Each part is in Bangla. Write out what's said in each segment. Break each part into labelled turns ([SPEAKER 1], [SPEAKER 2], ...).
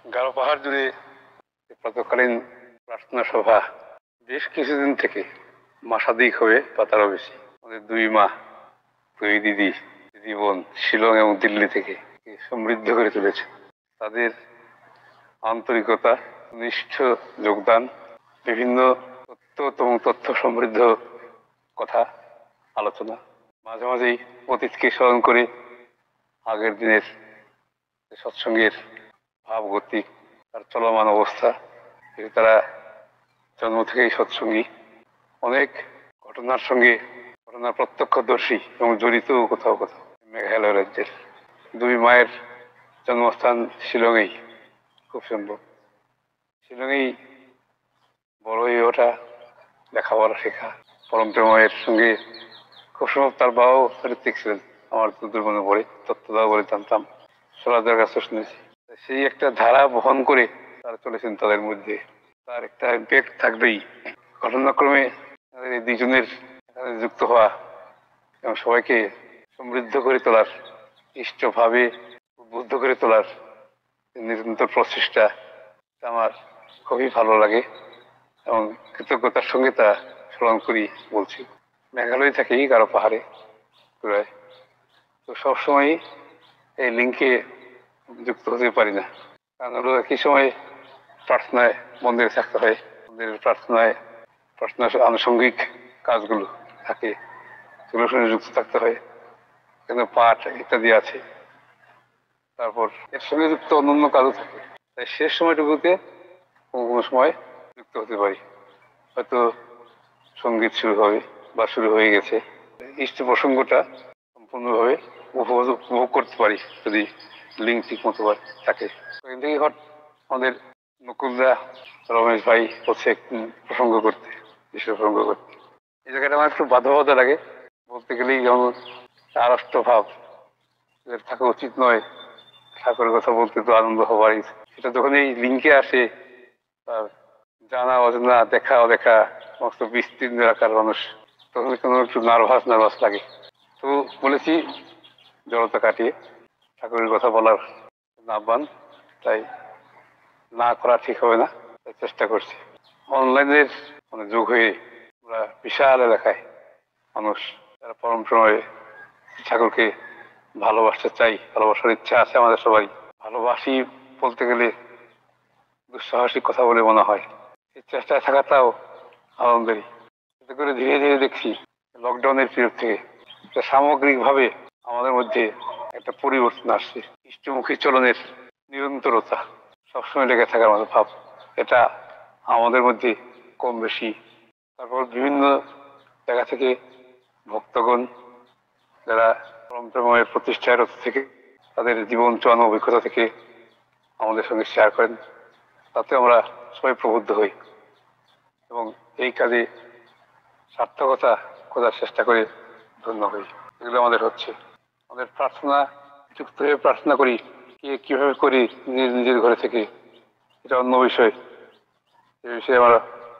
[SPEAKER 1] গারো পাহাড় জুড়ে প্রাতকালীন প্রার্থনা সভা বেশ কিছুদিন থেকে মাসাধিক হবে বা তারও বেশি। আমাদের দুই মা, দুই দিদি, দিদি বোন শিলং এবং দিল্লি থেকে সমৃদ্ধ করে তুলেছে। তাদের আন্তরিকতা, নিষ্ঠ যোগদান, বিভিন্ন তথ্য এবং তথ্য সমৃদ্ধ কথা আলোচনা, মাঝে মাঝেই অতীতকে স্মরণ করে আগের দিনের সৎসঙ্গের ভাবগতিক তার চলমান অবস্থা, তারা জন্ম থেকেই সৎসঙ্গী, অনেক ঘটনার সঙ্গে ঘটনার প্রত্যক্ষদর্শী এবং জড়িত কোথাও কোথাও। মেঘালয় রাজ্যের দুই মায়ের জন্মস্থান শিলংয়েই, খুব সম্ভব শিলংয়েই বড় হয়ে ওঠা, লেখাপড়া শেখা। পরম প্রেমের সঙ্গে খুব সম্ভব তার বাবাও ঋত্বিক ছিলেন, আমার দুধের মনে পড়ে, তত্ত্বদাও বলে জানতাম, সোলাদের কাছে শুনেছি। সেই একটা ধারা বহন করে তারা চলেছেন তাদের মধ্যে, তার একটা ইম্প্যাক্ট থাকবেই। ঘটনাক্রমে তাদের এই দুজনের যুক্ত হওয়া এবং সবাইকে সমৃদ্ধ করে তোলার, ইষ্টভাবে উদ্বুদ্ধ করে তোলার নিরন্তর প্রচেষ্টা আমার খুবই ভালো লাগে এবং কৃতজ্ঞতার সঙ্গে তা স্মরণ করি বলছি। মেঘালয় থাকি গারো পাহাড়ে প্রায়, তো সবসময় এই লিঙ্কে যুক্ত হতে পারি না, কারণ হলো একই সময় প্রার্থনায় মন্দিরে থাকতে হয়, মন্দিরের প্রার্থনার আনুষঙ্গিক কাজগুলো থাকে, সেগুলোর সঙ্গে যুক্ত থাকতে হয়, কিন্তু পাঠ ইত্যাদি আছে। তারপর এর সঙ্গে যুক্ত অন্যান্য কাজও থাকে, তাই শেষ সময়টুকুতে কোনো কোনো সময় যুক্ত হতে পারি। হয়তো সঙ্গীত শুরু হবে বা শুরু হয়ে গেছে, ইষ্ট প্রসঙ্গটা সম্পূর্ণভাবে উপভোগ করতে পারি যদি লিঙ্ক ঠিক মতো থাকে। এখান থেকে আমাদের নকুলদা, রমেশ ভাই হচ্ছে প্রসঙ্গ করতে, ইষ্ট প্রসঙ্গ করতে। এই জায়গাটা আমার একটু বাধা বাধা লাগে, বলতে গেলেই যেমন আড়ষ্ট ভাব থাকা উচিত নয়, ঠাকুরের কথা বলতে তো আনন্দ হবারই। সেটা যখন এই লিঙ্কে আসে, তার জানা অজানা, দেখা অদেখা সমস্ত বিস্তীর্ণ এলাকার মানুষ, তখন কোনো একটু নার্ভাস লাগে। তো বলেছি জড়তা কাটিয়ে ঠাকুরের কথা বলার আহ্বান, তাই না করা ঠিক হবে না, তাই চেষ্টা করছি। অনলাইনের যুগ হয়ে আমরা বিশাল এলাকায় মানুষ যারা পরম সময়ে ঠাকুরকে ভালোবাসতে চাই, ভালোবাসার ইচ্ছা আছে আমাদের সবাই। ভালোবাসি বলতে গেলে দুঃসাহসিক কথা বলে মনে হয়, এই চেষ্টায় থাকাটাও আনন্দেরই। এতে করে ধীরে ধীরে দেখছি লকডাউনের পিরিয়ড থেকে সামগ্রিকভাবে আমাদের মধ্যে একটা পরিবর্তন আসছে। ইষ্টমুখী চলনের নিরন্তরতা, সবসময় লেগে থাকার মতো ভাব, এটা আমাদের মধ্যে কম বেশি। তারপর বিভিন্ন জায়গা থেকে ভক্তগণ যারা পরম প্রেমের প্রতিষ্ঠার থেকে তাদের জীবন চলানো অভিজ্ঞতা থেকে আমাদের সঙ্গে শেয়ার করেন, তাতে আমরা সবাই প্রবুদ্ধ হই এবং এই কাজে সার্থকতা খোঁজার চেষ্টা করে ধন্য হই। এগুলো আমাদের হচ্ছে। আমাদের প্রার্থনা, যুক্ত হয়ে প্রার্থনা করি, কে কিভাবে করি নিজের ঘরে থেকে, এটা অন্য বিষয়। এই বিষয়ে আমরা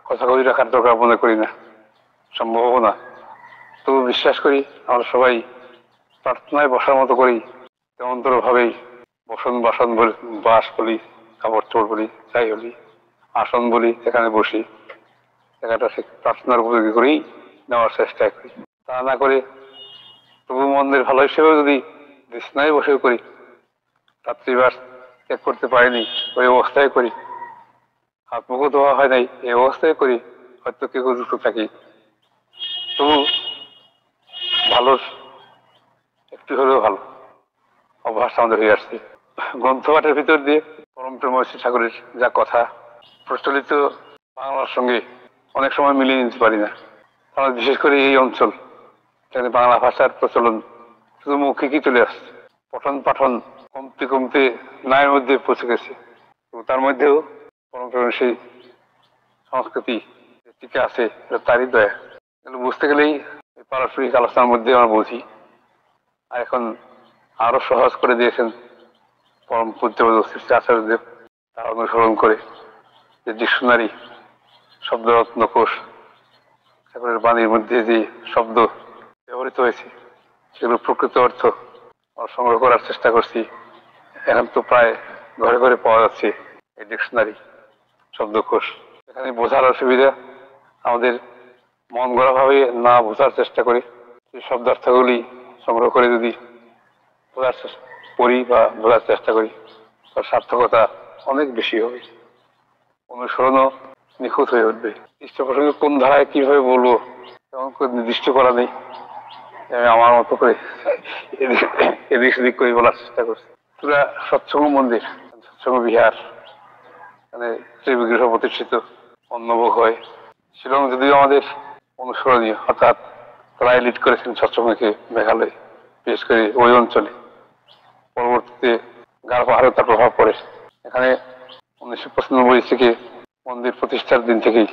[SPEAKER 1] কথা কই রাখার দরকার মনে করি না, সম্ভবও না। তবু বিশ্বাস করি আমরা সবাই প্রার্থনায় বসার মতো করি, তেমনতর ভাবেই বাসন বলি, বাস বলি, কাপড় চোপড় বলি, যাই বলি, আসন বলি, এখানে বসি, জায়গাটা সে প্রার্থনার উপযোগী করেই নেওয়ার চেষ্টা করি। তা না করে তবু মন্দির ভালো হিসেবেও যদি বিছনায় বসেও করি, রাত্রিবাস ত্যাগ করতে পারিনি ওই অবস্থায় করি, হাত মুখও ধোয়া হয় নাই এই অবস্থায় করি, হয়তো কেউ যুক্ত থাকি, তবু ভালো, একটু হলেও ভালো অভ্যাস আমাদের হয়ে আসছে। গ্রন্থ পাঠের ভিতর দিয়ে পরম প্রেমময় ঠাকুরের যা কথা, প্রচলিত বাংলার সঙ্গে অনেক সময় মিলিয়ে নিতে পারি না, কারণ বিশেষ করে এই অঞ্চল এখানে বাংলা ভাষার প্রচলন শুধু মৌখিকই চলে আসছে, পঠন পাঠন কমতে কমতে নায়ের মধ্যে পৌঁছে গেছে। তো তার মধ্যেও পরম প্রেমের সেই সংস্কৃতি টিকে আছে, তারই দয়া। এগুলো বুঝতে গেলেই পারস্পরিক আলোচনার মধ্যে আমরা বুঝি। আর এখন আরো সহজ করে দিয়েছেন পরম পূজ্যপাদ শ্রী আচার্যদেব, তার অনুসরণ করে যে ডিকশনারি, শব্দরত্ন কোষ, ঠাকুরের বাণীর মধ্যে যে শব্দ ব্যবহৃত হয়েছে সেগুলো প্রকৃত অর্থ সংগ্রহ করার চেষ্টা করছি। এখন তো প্রায় ঘরে ঘরে পাওয়া যাচ্ছে এই ডিকশনারি, শব্দকোষ। এখানে বোঝার অসুবিধা, আমাদের মন গড়া ভাবে না বোঝার চেষ্টা করি, সেই শব্দার্থগুলি সংগ্রহ করে যদি পড়ি বা বোঝার চেষ্টা করি, তার সার্থকতা অনেক বেশি হবে, অনুসরণও নিখুঁত হয়ে উঠবে। ইষ্ট প্রসঙ্গে কোন ধারায় কিভাবে বলবো তেমন করে নির্দিষ্ট করা নেই। আমি আমার মতো করে এদিক সেদিক করে বলার চেষ্টা করছি। পুরা সৎসঙ্গ মন্দির, সৎসঙ্গ বিহার, মানে শ্রীবিগ্রহ প্রতিষ্ঠিত, অন্নভোগ হয়। শিলং যদিও আমাদের অনুসরণীয়, অর্থাৎ তারাই লিড করেছেন সৎসঙ্গকে মেঘালয়, বিশেষ করে ওই অঞ্চলে। পরবর্তীতে গাঢ় পাহাড়ে তার প্রভাব পড়ে। এখানে 1995 থেকে মন্দির প্রতিষ্ঠার দিন থেকেই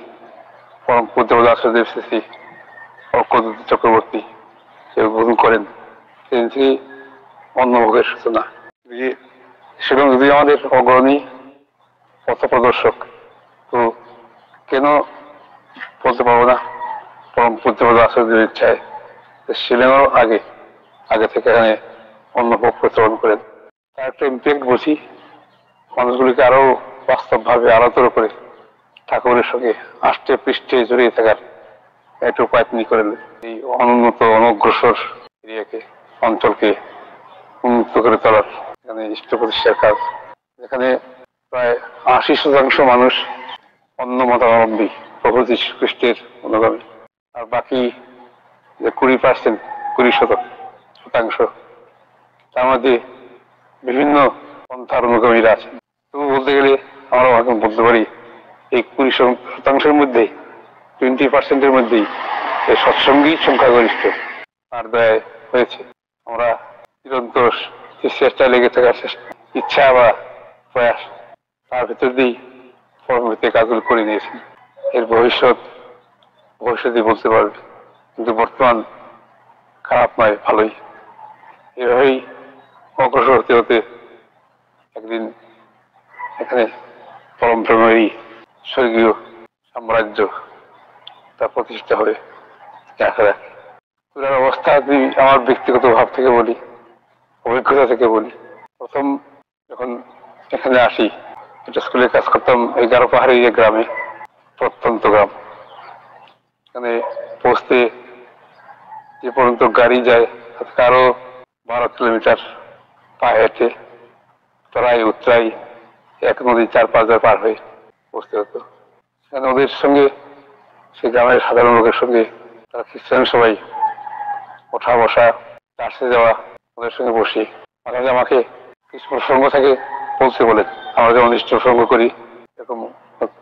[SPEAKER 1] পরম পূজ্য আচার্যদেব শ্রী অক্ষদূত চক্রবর্তী সে উদ্বোধন করেন, সেদিন থেকেই অন্নভোগের সূচনা। শিলং যদি আমাদের অগ্রণী পথ প্রদর্শক, তো কেন বলতে পারবো না পরম পূজ্য আচার্যের ইচ্ছায় শিলংও আগে থেকে এখানে অন্নভোগ প্রচলন করেন। তার একটা ইম্প্যাক্ট বুঝি, মানুষগুলিকে আরো বাস্তব ভাবে আলোচনা করে ঠাকুরের সঙ্গে আষ্টে পৃষ্ঠে জড়িয়ে থাকার একটু উপায় তিনি করেন। এই অনুন্নত অনগ্রসর এরিয়াকে, অঞ্চলকে উন্মুক্ত করে তোলার এখানে ইষ্ট প্রতিষ্ঠার কাজ। এখানে প্রায় 80% মানুষ অন্য মতাবলম্বী, প্রভু যীশু খ্রিস্টের অনুগামী, আর বাকি যে 20% তার মধ্যে বিভিন্ন পন্থার অনুগামীরা আছেন। তবু বলতে গেলে আমরা এখন বলতে পারি এই 20% মধ্যে 20% মধ্যেই এই সৎসঙ্গী সংখ্যাগরিষ্ঠ আর দয়া হয়েছে। আমরা নিরন্তর চেষ্টায় লেগে থাকার ইচ্ছা বা প্রয়াস, তার ভিতর দিয়েই পরবর্তী কাজগুলো করে নিয়েছেন। এর ভবিষ্যতে বলতে পারবে, কিন্তু বর্তমান খারাপ নয়, ভালোই। এভাবেই অগ্রসর হতে হতে একদিন এখানে পরম প্রেমেরই স্বর্গীয় সাম্রাজ্য তা প্রতিষ্ঠা হবে দেখা রাখি। পুরার অবস্থা যদি আমার ব্যক্তিগত ভাব থেকে বলি, অভিজ্ঞতা থেকে বলি, প্রথম যখন এখানে আসি, একটা স্কুলে কাজ করতাম এই গাঢ় পাহাড়ি যে গ্রামে, প্রত্যন্ত গ্রাম। এখানে পৌঁছতে যে পর্যন্ত গাড়ি যায় আরো 12 কিলোমিটার পা হেঁটে চড়াই উতরাই এক নদী 4-5 বার পার হয়ে পৌঁছতে হতো। সেখানে ওদের সঙ্গে, সেই গ্রামের সাধারণ লোকের সঙ্গে, তারা খ্রিস্টান সবাই ওঠা বসা, চার্চে যাওয়া, ওদের সঙ্গে বসি। মাঝে মাঝে আমাকে কিছু প্রসঙ্গ থাকে বলতে বলে, আমরা যেমন ইষ্ট প্রসঙ্গ করি এরকম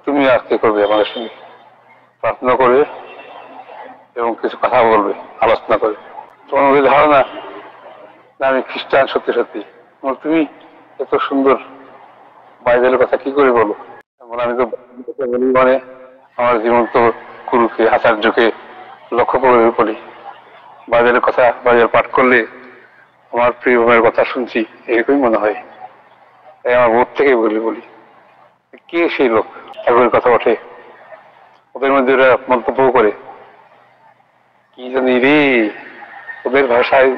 [SPEAKER 1] তুমি আজকে করবে, আমাদের সঙ্গে প্রার্থনা করবে এবং কিছু কথা বলবে, আলোচনা করবে। তোমার ওদের ধারণা না আমি খ্রিস্টান সত্যি সত্যি, তুমি এত সুন্দর বাইবেলের কথা কি করে বলো? আমি তো বলি, মানে আমার জীবন্ত গুরুকে, আচার্যকে লক্ষ্য করে বলি, বাইবেলের কথা, বাইবেল পাঠ করলে আমার প্রিয় ভাইয়ের কথা শুনছি এরকমই মনে হয়। তাই আমার বোধ থেকে বলি কে সেই লোক, ঠাকুরের কথা ওঠে, ওদের মধ্যে ওরা মন্তব্য করে কি জানি রে, ওদের ভাষায়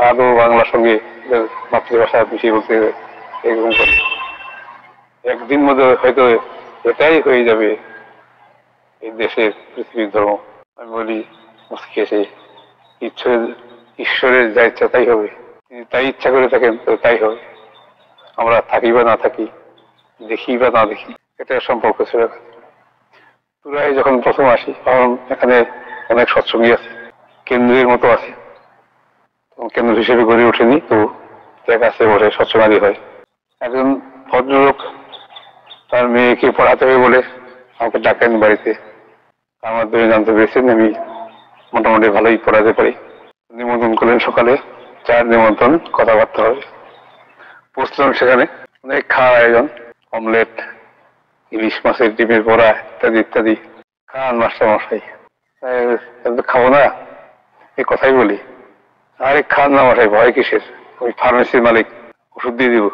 [SPEAKER 1] আদৌ বাংলার সঙ্গে মাতৃভাষা মিশিয়ে বলতে এরকম করে। একদিন মধ্যে হয়তো এটাই হয়ে যাবে এই দেশের পৃথিবীর ধর্ম। আমি বলি মুসকি এসে, ঈশ্বরের যা ইচ্ছা তাই হবে, তিনি তাই ইচ্ছা করে থাকেন তো তাই হবে। আমরা থাকি বা না থাকি, দেখি বা না দেখি, এটা সম্পর্ক ছিল। পুরাই যখন প্রথম আসি তখন এখানে অনেক সৎসঙ্গী আছে, কেন্দ্রের মতো আছে, কেন্দ্র হিসেবে গড়ে ওঠেনি, তো তার কাছে বসে সৎসঙ্গাদি হয়। একজন ভদ্রলোক তার মেয়েকে পড়াতে হবে বলে আমাকে ডাকেন বাড়িতে। আমার মাধ্যমে জানতে পেরেছেন আমি মোটামুটি ভালোই পড়াতে পারি। নিমন্ত্রণ করলেন সকালে, চায়ের নিমন্ত্রণ, কথাবার্তা হবে। পৌঁছলাম সেখানে, অনেক খাওয়ার আয়োজন, অমলেট, ইলিশ মাছের ডিমের বড়া ইত্যাদি ইত্যাদি। খান মাস্টার মশাই, খাবো না এই কথাই বলি। আরে খান না মশাই, ভয় কিসের, ওই ফার্মেসির মালিক, ওষুধ দিয়ে দিব,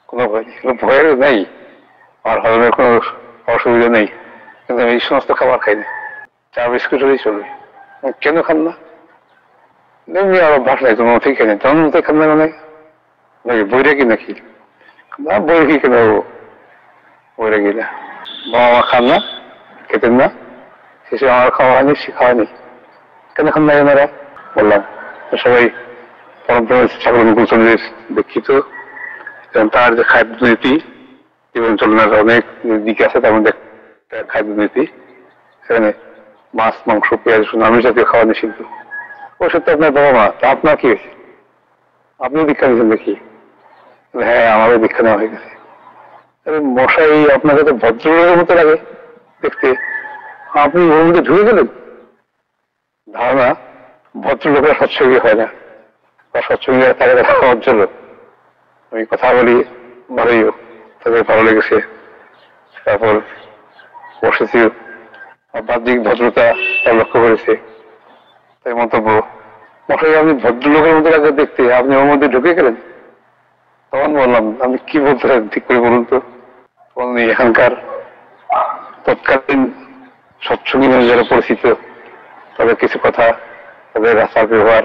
[SPEAKER 1] কোনো ভয় নেই। ভয়ের নেই, আমার হজমের কোনো অসুবিধা নেই, কিন্তু আমি এই সমস্ত খাবার খাই না, চা বিস্কুট হলেই চলবে। কেন খান না? এমনি আর অভ্যাস নাই, তোমার মতোই খেয়ে নেই। তোমার মতোই খান না মানে বইটা কি নাকি? না বই কি কেন মরে গেলে বাবা মা খান না, খেতেন না, শেষে আমার খাওয়া হয়নি, সে খাওয়ায়নি, কেন খান না এনারা? বললাম সবাই পরম্পরা ঠাকুর মুকুল চন্দ্রের দীক্ষিত এবং তার যে খাদ্য নীতি জীবন চলনার অনেক দিক আছে, তার মধ্যে খাদ্য নীতি, সেখানে মাছ মাংস পেঁয়াজ রসুন আমিষ জাতীয় খাওয়া নিষিদ্ধ। ও সত্যি আপনার বাবা মা, তা আপনার কি হয়েছে? আপনিও দীক্ষা নিয়েছেন দেখি? হ্যাঁ, আমারও দীক্ষা নেওয়া হয়ে গেছে। মশাই আপনাকে তো ভদ্রলোকের মতো লাগে দেখতে, আপনি ওর মধ্যে ঢুকে গেলেন। ধারণা ভদ্রলোকেরা সৎসঙ্গী হয় না, বা সৎসঙ্গী তাকে দেখা ভদ্রলোক। আমি কথা বলি ভালোই, তাদের ভালো লেগেছে। তারপর বসেছি, বাহ্যিক ভদ্রতা তার লক্ষ্য করেছে, তাই মন্তব্য মশাই আপনি ভদ্রলোকের মতো লাগে দেখতে, আপনি ওর মধ্যে ঢুকে গেলেন। তখন বললাম আপনি কি বলতে চান ঠিক করে বলুন তো। এখানকার তৎকালীন সৎসঙ্গী যারা পরিচিত, তাদের কিছু কথা, তাদের আচার ব্যবহার,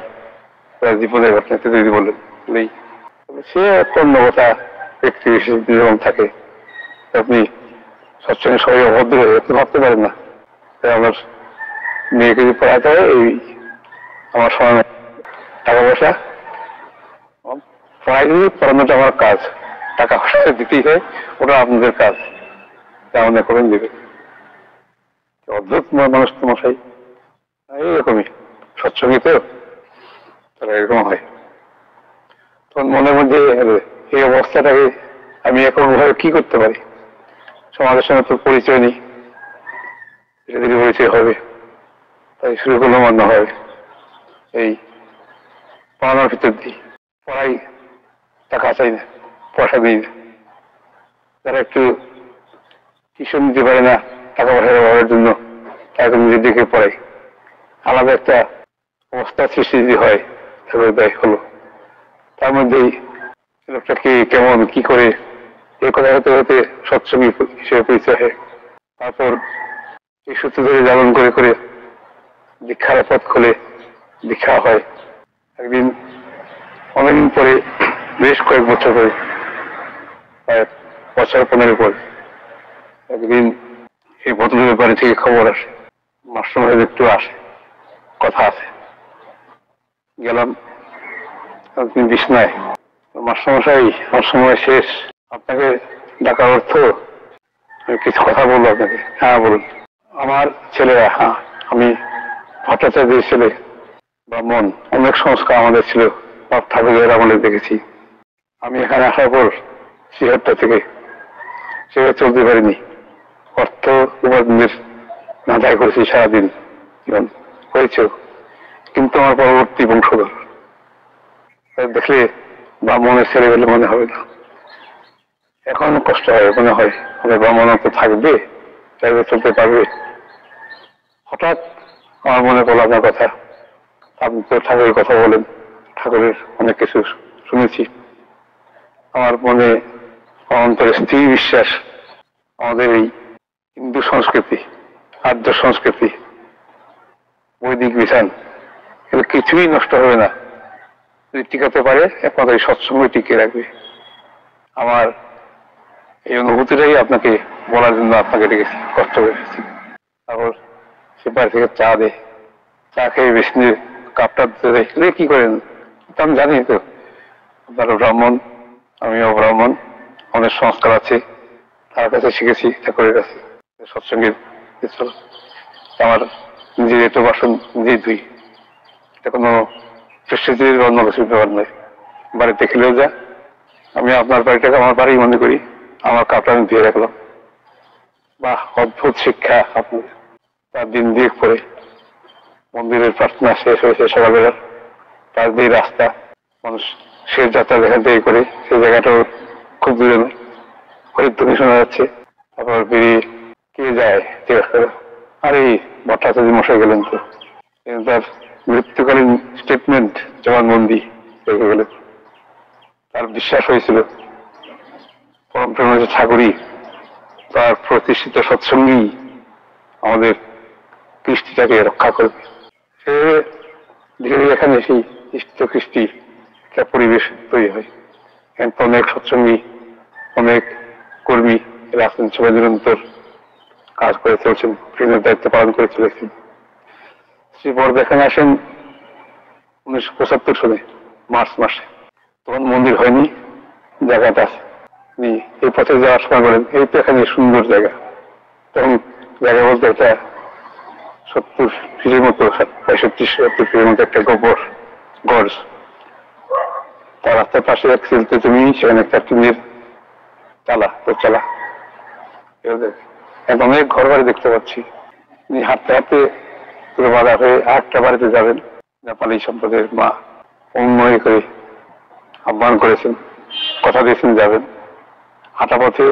[SPEAKER 1] তাদের জীবনের ঘটনা যদি বললেন নেই, সে অন্য কথা ব্যক্তি বিশেষ যেমন থাকে, আপনি সৎসঙ্গে সবাই অভদ্র হয়ে আপনি ভাবতে পারেন না। তাই আমার মেয়েকে যদি পড়াতে হয়, এই আমার সময় টাকা পয়সা প্রায় পড়ানোটা আমার কাজ, টাকা পয়সা দিতেই হয়, ওটা আপনাদের কাজ, মনে করেন দেবে। অদ্ভুত মানুষ তো মশাই, এইরকমই সৎসঙ্গী তো তারা এরকম হয়। তখন মনের মধ্যে এই অবস্থাটাকে আমি এখন ভাবে কি করতে পারি, সমাজের সঙ্গে তো পরিচয় নেই, ধীরে ধীরে পরিচয় হবে, তাই শুরু করলাম মনে হয় এই পড়ানোর ভিতর দিই। পড়াই টাকা চাই না, পয়সা দিই না, যারা একটু টিউশন দিতে পারে না টাকা পয়সার অভাবের জন্য, তাকে নিজের দিকে পড়াই। আলাদা একটা অবস্থা সৃষ্টি যদি হয় তাহলে তাই হলো। তার মধ্যেই লোকটা কি কেমন কি করে এই কথা হতে হতে সৎসঙ্গী হিসেবে পরিচয় হয়। তারপর এই সূত্র ধরে জ্বালন করে করে দীক্ষার পথ খুলে দীক্ষা হয়। একদিন অনেকদিন পরে, বেশ কয়েক বছর পরে, প্রায় বছর 15 পর একদিন এই ভদ্রলোকের বাড়ি থেকে খবর আসে, মাস্টারমশাই একটু আসে, কথা আছে। গেলাম, আপনি বিছনায়, মাস্টারমশাই আমার সময় শেষ, আপনাকে ডাকার অর্থ কিছু কথা বলবো আপনাকে। হ্যাঁ বলুন। আমার ছেলেরা, হ্যাঁ আমি ভট্টাচার্যের ছেলে, ব্রাহ্মণ, অনেক সংস্কার আমাদের ছিল, বাপ ঠাকুরের আমলে দেখেছি। আমি এখানে আসার পর 76 থেকে সেভাবে চলতে পারিনি, অর্থ উপার্জনের না দায় করেছি সারাদিন জীবন হয়েছে, কিন্তু আমার পরবর্তী বংশধর দেখলে ব্রাহ্মণের ছেলে বলে মনে হবে না। এখন কষ্ট হয়, মনে হয় আমাদের ব্রাহ্মণত্ব থাকবে, চাইবে চলতে পারবে। হঠাৎ আমার মনে পড়লো আপনার কথা, আপনি তো ঠাকুরের কথা বলেন, ঠাকুরের অনেক কিছু শুনেছি। আমার মনে অন্তরে স্থির বিশ্বাস, আমাদের এই হিন্দু সংস্কৃতি, আর্য সংস্কৃতি, বৈদিক বিধান, এগুলো কিছুই নষ্ট হবে না, যদি টিকাতে পারে একমাত্র এই সৎসঙ্গ টিকিয়ে রাখবে। আমার এই অনুভূতিটাই আপনাকে বলার জন্য আপনাকে ডেকেছি, কষ্ট করেছি। তারপর সে বাড়ি থেকে চা দেয়, চা খেয়ে বিষ্ণুর কাপটা দিতে দেয়, কি করেন আমি জানি তো, আপনারও ব্রাহ্মণ আমিও ব্রাহ্মণ, অনেক সংস্কার আছে, তার কাছে শিখেছি, ঠাকুরের কাছে সৎসঙ্গের। আমার নিজের একটু বাসন নিজেই ধুই, এটা কোনো প্রেস্টিজের অন্য কিছু ব্যাপার নয়, বাড়িতে খেলেও যা, আমি আপনার বাড়িটাকে আমার বাড়ি মনে করি, আমার কাপটা আমি ধুয়ে রাখলাম। বাহ, অদ্ভুত শিক্ষা আপনাদের। তার দিন দিয়ে পরে মন্দিরের প্রার্থনা শেষ হয়েছে সকালবেলা, তার দিয়ে রাস্তা, মানুষ শেষ যাত্রা যেখান থেকে করে, সেই জায়গাটাও খুব দূরে নয়, হরিধ্বনি শোনা যাচ্ছে। তারপর বেরিয়ে কে যায় জিজ্ঞাসা করে, আরে ভট্টাচার্য মশাই গেলেন তো, তার মৃত্যুকালীন স্টেটমেন্ট জবানবন্দি রেখে গেলেন। তার বিশ্বাস হয়েছিল পরম প্রেম ঠাকুরই, তার প্রতিষ্ঠিত সৎসঙ্গী আমাদের কৃষ্টিটাকে রক্ষা করবে। সে ধীরে ধীরে এখানে সেই ইষ্ট কৃষ্টি একটা পরিবেশ তৈরি হয়। অনেক সৎসঙ্গী, অনেক কর্মী রাজনীতি সভায় নিরন্তর কাজ করে চলছেন, বিভিন্ন দায়িত্ব পালন করে চলেছেন। শ্রী বড়দা এখানে আসেন 1975 সালে মার্চ মাসে। তখন মন্দির হয়নি, জায়গাটা আছে। এই পথে যাওয়ার সময় বলেন এই তো এখানে সুন্দর জায়গা। তখন জায়গা বলতে এটা 70 ফিটের মতো, 65-70 ফিটের মতো একটা গোবর গড়। তার রাস্তার পাশে এক সিলতে জমি, সেখানে একটা টিনের চালা, তো চালা। এখন অনেক ঘর বাড়ি দেখতে পাচ্ছি। হাঁটতে হাঁটতে পুরো বাধা হয়ে আরেকটা বাড়িতে যাবেন। নেপালি সম্প্রদায়ের মা উন্নয় করে আহ্বান করেছেন, কথা দিয়েছেন যাবেন। হাঁটা পথে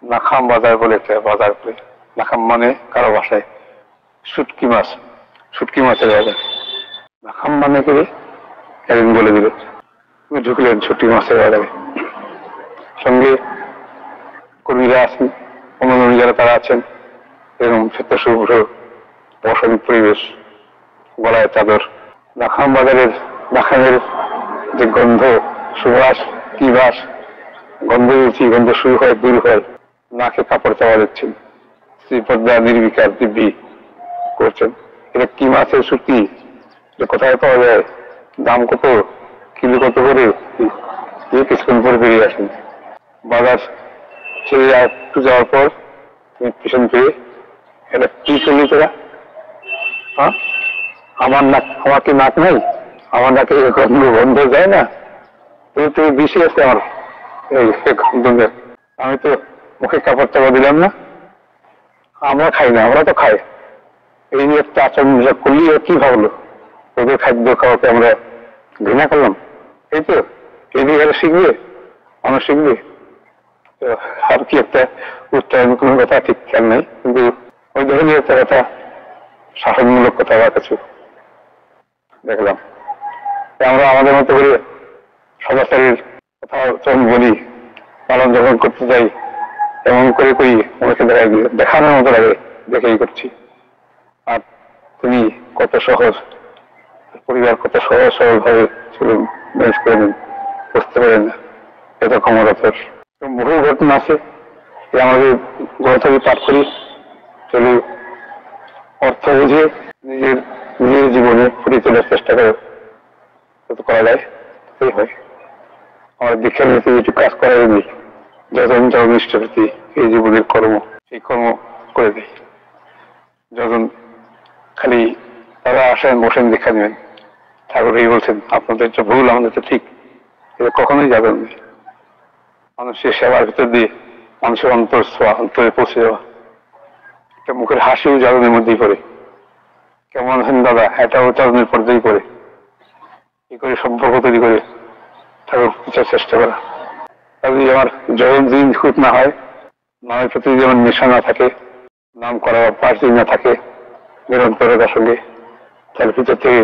[SPEAKER 1] নাখাম বাজার বলে একটা বাজার করে, নাখাম মানে কারো ভাষায় শুটকি মাছ, শুটকি মাছের বাজার। নাখাম মানে করে একদিন বলে দিল, তুমি ঢুকলেন শুটকি মাছের বাজারে। সঙ্গে কর্মীরা আছেন, অন্যান্য যারা তারা আছেন, এরকম ছোট্ট শুভ্র অসমিক পরিবেশ, গলায় চাদর। নাখাম বাজারের নাখামের যে গন্ধ, সুবাস কি বাস, গন্ধ বলছি, গন্ধ শুরু হয় দূর হয়, নাকে কাপড় চাওয়া যাচ্ছেন। শ্রীপদ্মা নির্বিকার দিব্যি করছেন। এটা কি মাছের শুটকি, এটা কোথায় পাওয়া যায়, দাম কত, কিলো কত করে, কিছুক্ষণ পরে বেরিয়ে আসেন। বাজার ছেড়ে একটু যাওয়ার পর তুমি পিছন পেয়ে এটা কি করলি তোরা, হ্যাঁ আমার নাক, আমার কি নাক নেই, আমার নাকে গন্ধ যায় না, তুমি বেশি আছে আমার গন্ধের, আমি তো মুখে কাপড় চাপা দিলাম না, আমরা খাই না, আমরা তো খাই। এই নিয়ে একটা আচরণ করলি কি ভাবলো, ওদের খাদ্য খাওয়াকে আমরা ঘৃণা করলাম, এই তো এই দিকে শিখবে, মানুষ শিখবে। আর কি একটা উচ্চারণ কোনো কথা ঠিক খেয়াল নেই, কিন্তু ওই ধরনের একটা কথা, শাসনমূলক কথা বা কিছু দেখলাম। আমরা আমাদের মতো করে সদাচারের কথা যখন বলি, পালন যখন করতে চাই, এমন করে করি আমাকে দেখানোর মতো লাগে, দেখেই করছি। আর তুমি কত সহজ, পরিবার কত সহজ সরল ভাবে ছিলেন, ম্যানেজ করে নেন, বুঝতে পারেন না এত ক্ষমতার। বহু ঘটনা আছে, আমাদের গ্রন্থ পাঠ করি, চলু অর্থ বুঝে নিজের জীবনে ফুটিয়ে তোলার চেষ্টা করে করা যায়, তাই হয়। আমার দীক্ষার নীতি একটু কাজ করাই নেই, যজন যখন ইষ্টপ্রীতি এই জীবনের কর্ম, সেই কর্ম করে দিই। যখন খালি তারা আসেন বসেন দীক্ষা নেবেন, ঠাকুর এই বলছেন আপনাদের তো ভুল, আমাদের তো ঠিক, এটা কখনোই যাবেন না। মানুষের সেবার ভিতর দিয়ে মানুষের অন্তর ছোঁয়া, অন্তরে পৌঁছে যাওয়া, একটা মুখের হাসিও যাদনের মধ্যেই পড়ে। কেমন আছেন দাদা, এটাও যাদনের পর্যায়ে পড়ে। কি করে সম্পর্ক তৈরি করে ঠাকুর বুঝার চেষ্টা করা। যদি আমার যখন দিন খুঁত না হয়, নামের প্রতি যেমন নেশা না থাকে, নাম করা পাশ না থাকে নিরন্তরতার সঙ্গে, তার ভিতর থেকে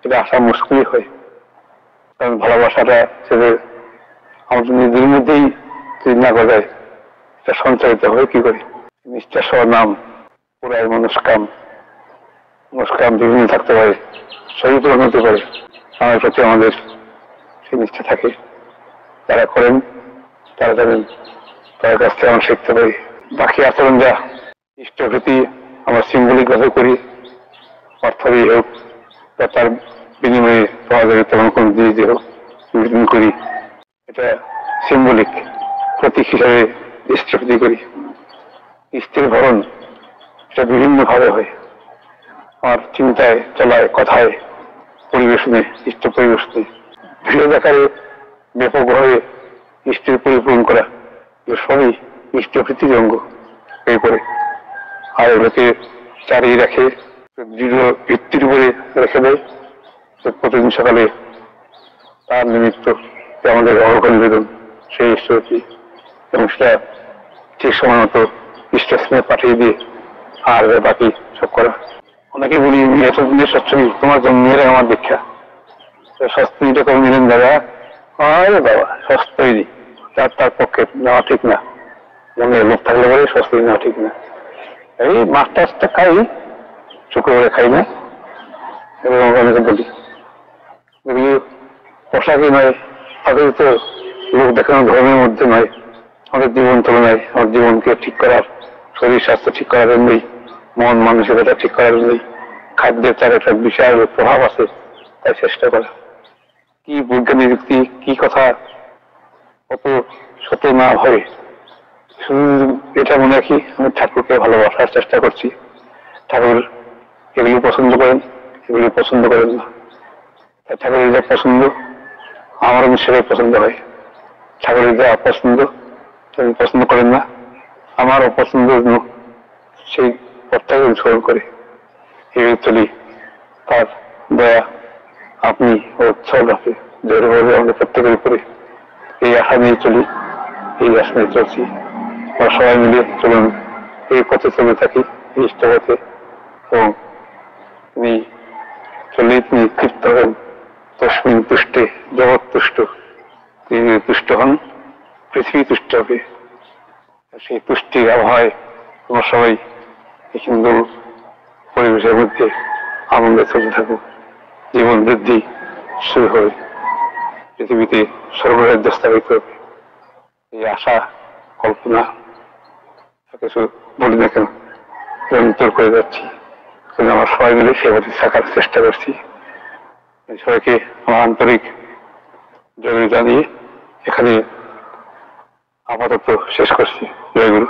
[SPEAKER 1] এটা আসা মুশকিলই হয়। কারণ ভালোবাসাটা ছেলে আমাদের নিজেদের মধ্যেই যদি না গজায়, এটা সঞ্চারিত হয় কি করে। নিষ্ঠা সহ নাম পুরাই মনস্কাম, মনস্কাম বিভিন্ন থাকতে পারে, শরীর পূরণ হতে পারে, আমার প্রতি আমাদের সেই নিষ্ঠা থাকে। যারা করেন তারা জানেন, তার কাছ থেকে আমরা শিখতে পারি। বাকি আচরণ যা ইষ্টভীতি আমরা সিম্বলিক ভাবে করি, অর্থ দিয়ে হোক বা তার বিনিময়ে পাওয়া যাবে তেমন কোন জিনিস দিয়ে হোক বিতরণ করি, এটা সিম্বলিক প্রতীক হিসাবে ইষ্টভীতি করি। ইষ্টের ভরণ এটা বিভিন্ন ভাবে হয়, আমার চিন্তায়, চলায়, কথায়, পরিবেশনে, ইষ্ট পরিবেশনে বৃহৎ আকারে ব্যাপকভাবে ইষ্টের পরিপূরণ করা, সবই ইষ্টভীতির অঙ্গ এই করে। আর এগুলোকে চালিয়ে রাখে, দৃঢ় ভিত্তির উপরে রেখে দেয়। প্রতিদিন সকালে তার নিমিত্ত আমাদের অর্ঘ নিবেদন, সেই ইষ্টভীতি, এবং সেটা ঠিক সময় মতো স্টেশনে পাঠিয়ে দিয়ে আর বাকি সব করা। অনেকে বলি মেয়েদের সচ্ছবি, তোমার জন্য মেয়েরা আমার দীক্ষা, সস্তিটা করে নিলেন দাদা, আরে বাবা সস্তই তার পক্ষে নেওয়া ঠিক না, মনে লোক থাকলে বলে সস্তি নেওয়া ঠিক না। এই মাছ টাছটা খাই, শুক্রবারে খাই না, এবং অনেকে বলি এগুলো পোশাকই নয়, তাদের তো লোক দেখানো ধর্মের মধ্যে নয়, আমাদের জীবন তুলনায় আমার জীবনকে ঠিক করার, শরীর স্বাস্থ্য ঠিক করার জন্যই, মন মানসিকতা ঠিক করার জন্যই খাদ্যের তার একটা বিশাল প্রভাব আছে, তাই চেষ্টা করা। কি বৈজ্ঞানিক যুক্তি, কি কথা কত শত না হয়, শুধু এটা মনে রাখি আমি ঠাকুরকে ভালোবাসার চেষ্টা করছি। ঠাকুর এগুলি পছন্দ করেন, এগুলি পছন্দ করেন না। ঠাকুরের যা পছন্দ আমারও সেটাই পছন্দ হয়। ঠাকুরের যা অপছন্দ তিনি পছন্দ করেন না, আমার অপছন্দ সেই পথটাকে অনুসরণ করে এগিয়ে চলি। তার দয়া আপনি ও উৎসব রাখে জোরভাবে আমাদের প্রত্যেকের উপরে, এই আশা নিয়ে চলি, এই আশা নিয়ে চলছি। আমরা সবাই মিলে চলুন এই পথে চলে থাকি, এই ইষ্টপথে, এবং তিনি চললেই তিনি তৃপ্ত হন। তস্মিন তুষ্টে জগৎ তুষ্ট, তিনি যদি তুষ্ট হন পৃথিবী তুষ্ট হবে। সেই তুষ্টির আবহাওয়ায় আমরা সবাই এই সুন্দর পরিবেশের মধ্যে আনন্দে চলতে থাকুক। জীবন বৃদ্ধি শুরু হবে, পৃথিবীতে সর্বরাজ্য স্থাপিত হবে, এই আশা কল্পনা কিছু বলি না কেন নিরন্তর করে যাচ্ছি। কিন্তু আমরা সবাই মিলে সে পথে থাকার চেষ্টা করছি। সবাইকে আমার আন্তরিক জয় জানিয়ে এখানে আপাতত শেষ করছি। জয় গুরু।